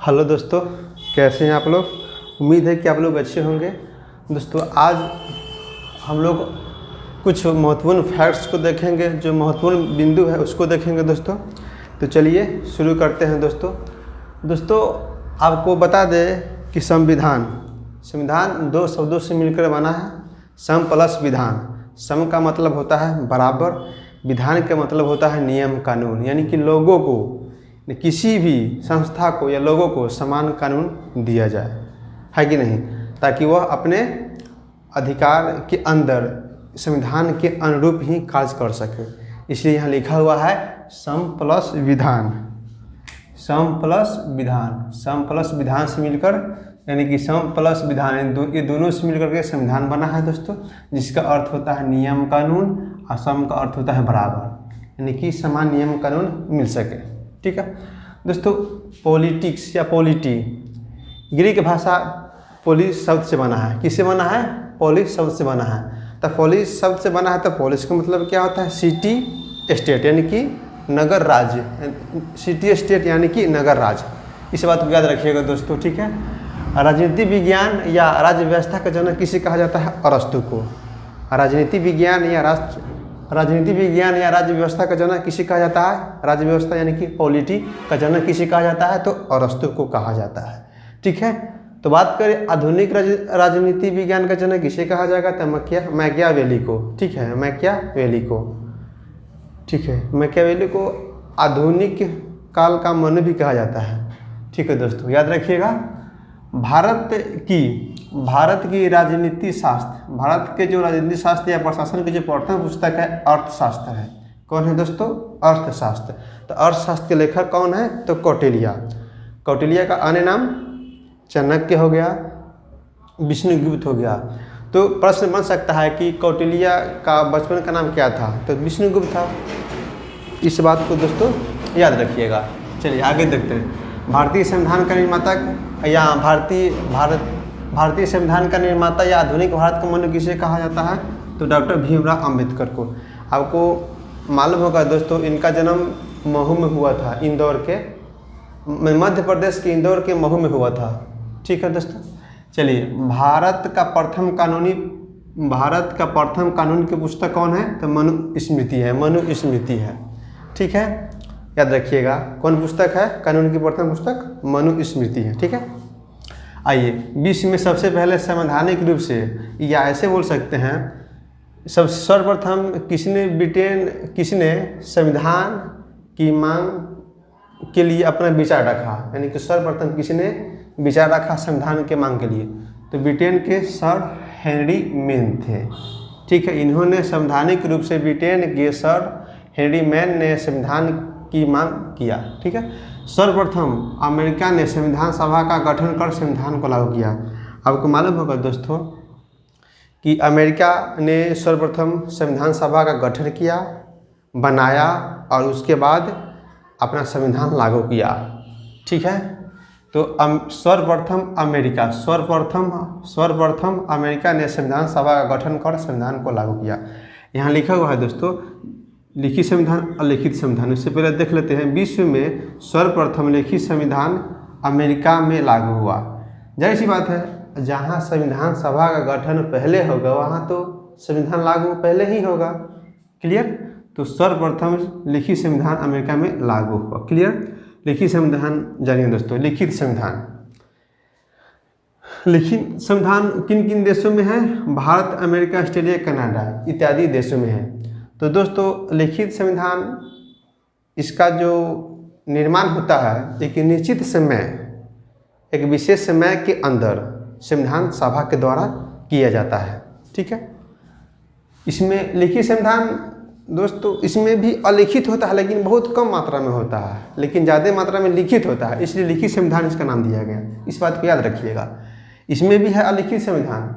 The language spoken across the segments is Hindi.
हेलो दोस्तों, कैसे हैं आप लोग। उम्मीद है कि आप लोग अच्छे होंगे। दोस्तों आज हम लोग कुछ महत्वपूर्ण फैक्ट्स को देखेंगे, जो महत्वपूर्ण बिंदु है उसको देखेंगे दोस्तों। तो चलिए शुरू करते हैं दोस्तों आपको बता दें कि संविधान दो शब्दों से मिलकर बना है। सम प्लस विधान। सम का मतलब होता है बराबर, विधान का मतलब होता है नियम कानून, यानी कि लोगों को, किसी भी संस्था को या लोगों को समान कानून दिया जाए, है कि नहीं, ताकि वह अपने अधिकार के अंदर संविधान के अनुरूप ही कार्य कर सके। इसलिए यहाँ लिखा हुआ है सम प्लस विधान। सम प्लस विधान, सम प्लस विधान से मिलकर, यानी कि सम प्लस विधान, ये दोनों से मिलकर के संविधान बना है दोस्तों, जिसका अर्थ होता है नियम कानून और सम का अर्थ होता है बराबर, यानी कि समान नियम कानून मिल सके। ठीक है दोस्तों, पॉलिटिक्स या पॉलिटी ग्रीक भाषा पोलिस शब्द से बना है। किससे बना है? पोलिस शब्द से बना है। तो पोलिस शब्द से बना है तो पोलिस का मतलब क्या होता है? सिटी स्टेट, यानी कि नगर राज्य। सिटी स्टेट यानी कि नगर राज्य। इस बात को याद रखिएगा दोस्तों, ठीक है। राजनीति विज्ञान या राज्य व्यवस्था का जनक किसे कहा जाता है? अरस्तु को। राजनीति विज्ञान या राज्य व्यवस्था का जनक किसे कहा जाता है? राज्य व्यवस्था यानी कि पॉलिटी का जनक किसे कहा जाता है? तो अरस्तु को कहा जाता है। ठीक है, तो बात करें आधुनिक राजनीति विज्ञान का जनक किसे कहा जाएगा? तो मैकियावेली को। ठीक है, मैकियावेली को। ठीक है, मैकियावेली को आधुनिक काल का मनु भी कहा जाता है। ठीक है दोस्तों, याद रखिएगा। भारत की राजनीति शास्त्र, भारत के जो राजनीति शास्त्र या प्रशासन की जो प्रथम पुस्तक है अर्थशास्त्र है। कौन है दोस्तों? अर्थशास्त्र। तो अर्थशास्त्र के लेखक कौन है? तो कौटिल्य। कौटिल्य का अन्य नाम चाणक्य हो गया, विष्णुगुप्त हो गया। तो प्रश्न बन सकता है कि कौटिल्य का बचपन का नाम क्या था? तो विष्णुगुप्त था। इस बात को दोस्तों याद रखिएगा। चलिए आगे देखते हैं। भारतीय संविधान का निर्माता या भारतीय संविधान का निर्माता या आधुनिक भारत का मनु किसे कहा जाता है? तो डॉक्टर भीमराव अंबेडकर को। आपको मालूम होगा दोस्तों, इनका जन्म महू में हुआ था, इंदौर के, मध्य प्रदेश के इंदौर के महू में हुआ था। ठीक है दोस्तों, चलिए भारत का प्रथम कानून की पुस्तक कौन है? तो मनुस्मृति है। ठीक है, याद रखिएगा। कौन पुस्तक है? कानून की प्रथम पुस्तक मनुस्मृति है। ठीक है, आइए विश्व में सबसे पहले संवैधानिक रूप से, या ऐसे बोल सकते हैं, सर्वप्रथम किसने संविधान की मांग के लिए अपना विचार रखा, यानी कि सर्वप्रथम किसने विचार रखा संविधान के मांग के लिए? तो ब्रिटेन के सर हेनरी मैन थे। ठीक है, इन्होंने संवैधानिक रूप से, ब्रिटेन के सर हेनरी मैन ने संविधान की मांग किया। ठीक है, सर्वप्रथम अमेरिका ने संविधान सभा का गठन कर संविधान को लागू किया। आपको मालूम होगा दोस्तों कि अमेरिका ने सर्वप्रथम संविधान सभा का गठन किया, बनाया और उसके बाद अपना संविधान लागू किया। ठीक है, तो सर्वप्रथम अमेरिका ने संविधान सभा का गठन कर संविधान को लागू किया। यहाँ लिखा हुआ है दोस्तों लिखित संविधान और लिखित संविधान। उससे पहले देख लेते हैं, विश्व में सर्वप्रथम लिखित संविधान अमेरिका में लागू हुआ। जाहिर सी बात है, जहाँ संविधान सभा का गठन पहले होगा वहाँ तो संविधान लागू पहले ही होगा। क्लियर? तो सर्वप्रथम लिखित संविधान अमेरिका में लागू हुआ। क्लियर? लिखित संविधान जानिए दोस्तों। लिखित संविधान किन किन देशों में है? भारत, अमेरिका, ऑस्ट्रेलिया, कनाडा इत्यादि देशों में है। तो दोस्तों लिखित संविधान, इसका जो निर्माण होता है एक निश्चित समय, एक विशेष समय के अंदर संविधान सभा के द्वारा किया जाता है। ठीक है, इसमें लिखित संविधान दोस्तों, इसमें भी अलिखित होता है लेकिन बहुत कम मात्रा में होता है, लेकिन ज़्यादा मात्रा में लिखित होता है, इसलिए लिखित संविधान इसका नाम दिया गया। इस बात को याद रखिएगा। इसमें भी है अलिखित संविधान,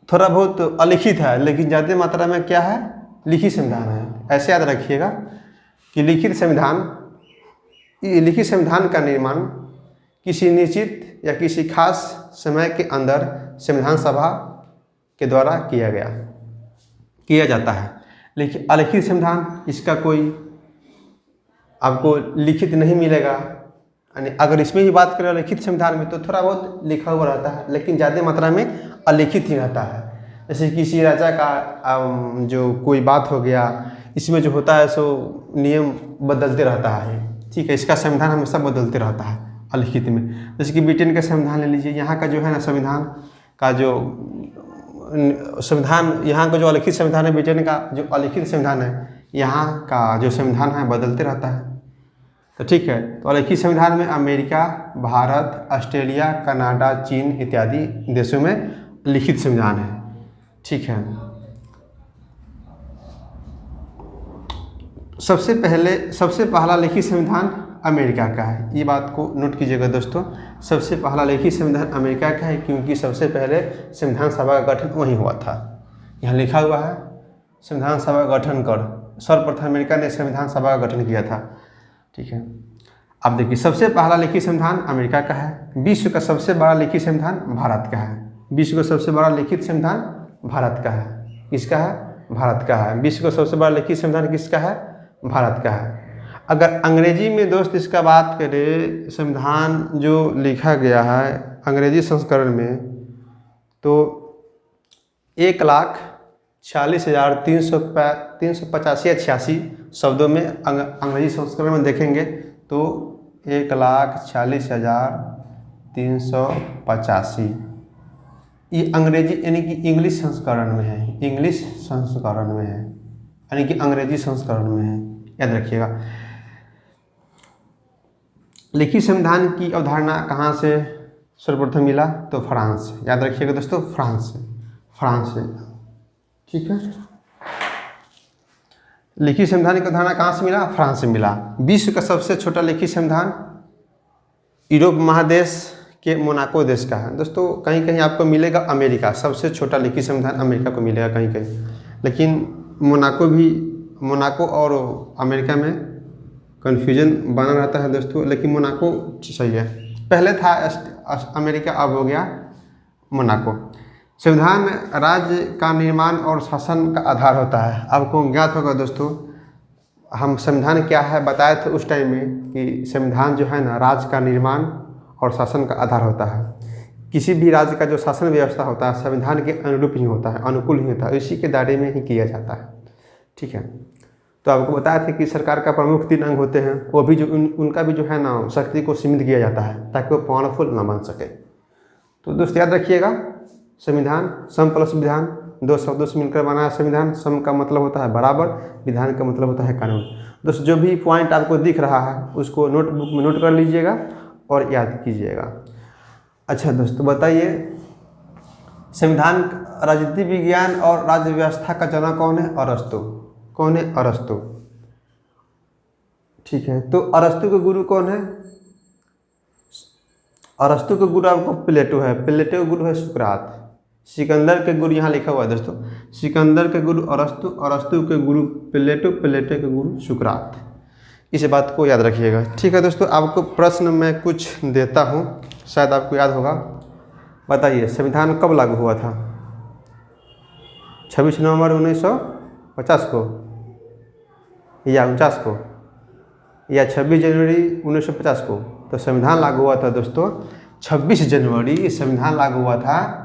थोड़ा बहुत अलिखित है लेकिन ज़्यादा मात्रा में क्या है? लिखित संविधान है। ऐसे याद रखिएगा कि लिखित संविधान का निर्माण किसी निश्चित या किसी खास समय के अंदर संविधान सभा के द्वारा किया जाता है। लेकिन अलिखित संविधान, इसका कोई आपको लिखित नहीं मिलेगा, यानी अगर इसमें भी बात करें लिखित संविधान में तो थोड़ा बहुत लिखा हुआ रहता है, लेकिन ज़्यादा मात्रा में अलिखित ही रहता है। जैसे किसी राजा का जो कोई बात हो गया, इसमें जो होता है सो नियम बदलते रहता है, ठीक है। इसका संविधान हमेशा बदलते रहता है अलिखित में। जैसे कि ब्रिटेन का संविधान ले लीजिए, यहाँ का जो है ना संविधान का जो यहाँ का जो अलिखित संविधान है, ब्रिटेन का जो अलिखित संविधान है, यहाँ का जो संविधान है बदलते रहता है। तो ठीक है, तो अलिखित संविधान में अमेरिका, भारत, ऑस्ट्रेलिया, कनाडा, चीन इत्यादि देशों में लिखित संविधान है, ठीक है। सबसे पहला लिखित संविधान अमेरिका का है, ये बात को नोट कीजिएगा दोस्तों। सबसे पहला लिखित संविधान अमेरिका का है, क्योंकि सबसे पहले संविधान सभा का गठन वहीं हुआ था। यहाँ लिखा हुआ है संविधान सभा का गठन कर, सर्वप्रथम अमेरिका ने संविधान सभा का गठन किया था, ठीक है। अब देखिए, सबसे पहला लिखित संविधान अमेरिका का है। विश्व का सबसे बड़ा लिखित संविधान भारत का है। विश्व का सबसे बड़ा लिखित संविधान भारत का है। किसका है? भारत का है। विश्व का सबसे बड़ा लिखित संविधान किसका है? भारत का है। अगर अंग्रेजी में दोस्त इसका बात करें, संविधान जो लिखा गया है अंग्रेजी संस्करण में, तो 1,40,46,385 या 86 शब्दों में अंग्रेजी संस्करण में देखेंगे तो 1,40,385 ये अंग्रेजी यानी कि इंग्लिश संस्करण में है। इंग्लिश संस्करण में है यानी कि अंग्रेजी संस्करण में है, याद रखिएगा। लिखित संविधान की अवधारणा कहाँ से सर्वप्रथम मिला? तो फ्रांस से, याद रखिएगा दोस्तों, फ्रांस से, ठीक है। लिखित संविधान की अवधारणा कहाँ से मिला? फ्रांस से मिला। विश्व का सबसे छोटा लिखित संविधान यूरोप महादेश के मोनाको देश का है। दोस्तों कहीं कहीं आपको मिलेगा अमेरिका, सबसे छोटा लिखित संविधान अमेरिका को मिलेगा कहीं कहीं, लेकिन मोनाको और अमेरिका में कन्फ्यूजन बना रहता है दोस्तों, लेकिन मोनाको सही है। पहले था अमेरिका, अब हो गया मोनाको। संविधान राज्य का निर्माण और शासन का आधार होता है। आपको ज्ञात होगा दोस्तों, हम संविधान क्या है बताए थे उस टाइम में कि संविधान जो है ना राज्य का निर्माण और शासन का आधार होता है। किसी भी राज्य का जो शासन व्यवस्था होता है संविधान के अनुरूप ही होता है, अनुकूल ही होता है, इसी के दायरे में ही किया जाता है, ठीक है। तो आपको बताया था कि सरकार का प्रमुख 3 अंग होते हैं, वो भी जो उनका भी जो है ना शक्ति को सीमित किया जाता है ताकि वो पावरफुल ना बन सके। तो दोस्त याद रखिएगा, संविधान सम प्लस विधान, 2 शब्दों से मिलकर बना है संविधान। सम का मतलब होता है बराबर, विधान का मतलब होता है कानून। दोस्त जो भी पॉइंट आपको दिख रहा है उसको नोटबुक में नोट कर लीजिएगा और याद कीजिएगा। अच्छा दोस्तों बताइए, संविधान राजनीति विज्ञान और राज्य व्यवस्था का जनक कौन है? अरस्तु। कौन है? अरस्तु, ठीक है। तो अरस्तु के गुरु कौन है? अरस्तु के गुरु आपको प्लेटो है। प्लेटो के गुरु है सुकरात। सिकंदर के गुरु यहाँ लिखा हुआ है दोस्तों, सिकंदर के गुरु अरस्तु, अरस्तु के गुरु प्लेटो, प्लेटो के गुरु सुकरात। इस बात को याद रखिएगा, ठीक है दोस्तों। आपको प्रश्न मैं कुछ देता हूँ, शायद आपको याद होगा। बताइए संविधान कब लागू हुआ था? 26 नवंबर 1950 को या 49 को या 26 जनवरी 1950 को? तो संविधान लागू हुआ था दोस्तों 26 जनवरी। संविधान लागू हुआ था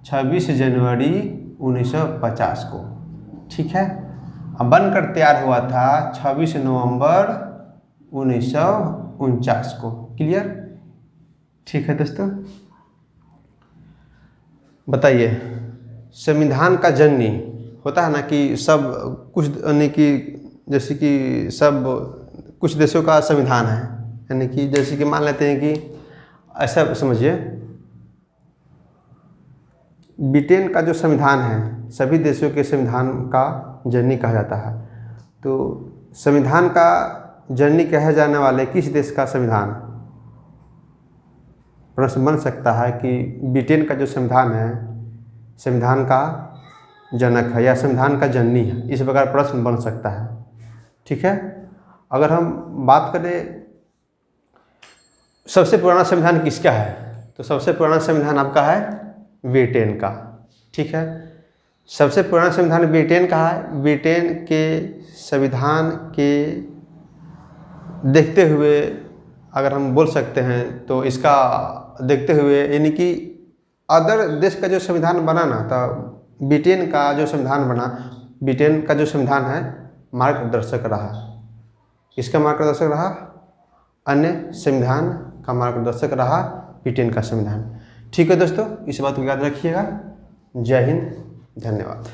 26 जनवरी 1950 को, ठीक है। अब बनकर तैयार हुआ था 26 नवंबर 1949 को। क्लियर? ठीक है दोस्तों। बताइए, संविधान का जननी होता है ना कि सब कुछ, यानी कि जैसे कि सब कुछ देशों का संविधान है, यानी कि जैसे कि मान लेते हैं कि ऐसा समझिए, ब्रिटेन का जो संविधान है सभी देशों के संविधान का जननी कहा जाता है। तो संविधान का जननी कहे जाने वाले किस देश का संविधान? प्रश्न बन सकता है कि ब्रिटेन का जो संविधान है संविधान का जनक है या संविधान का जननी है, इस प्रकार प्रश्न बन सकता है, ठीक है। अगर हम बात करें सबसे पुराना संविधान किसका है, तो सबसे पुराना संविधान आपका है ब्रिटेन का, ठीक है। सबसे पुराना संविधान ब्रिटेन का है। ब्रिटेन के संविधान के देखते हुए अगर हम बोल सकते हैं तो इसका देखते हुए, यानी कि अदर देश का जो संविधान बना ना, तो ब्रिटेन का जो संविधान बना, ब्रिटेन का जो संविधान है मार्गदर्शक रहा। इसका मार्गदर्शक रहा, अन्य संविधान का मार्गदर्शक रहा ब्रिटेन का संविधान। ठीक है दोस्तों, इस बात को याद रखिएगा। जय हिंद, धन्यवाद।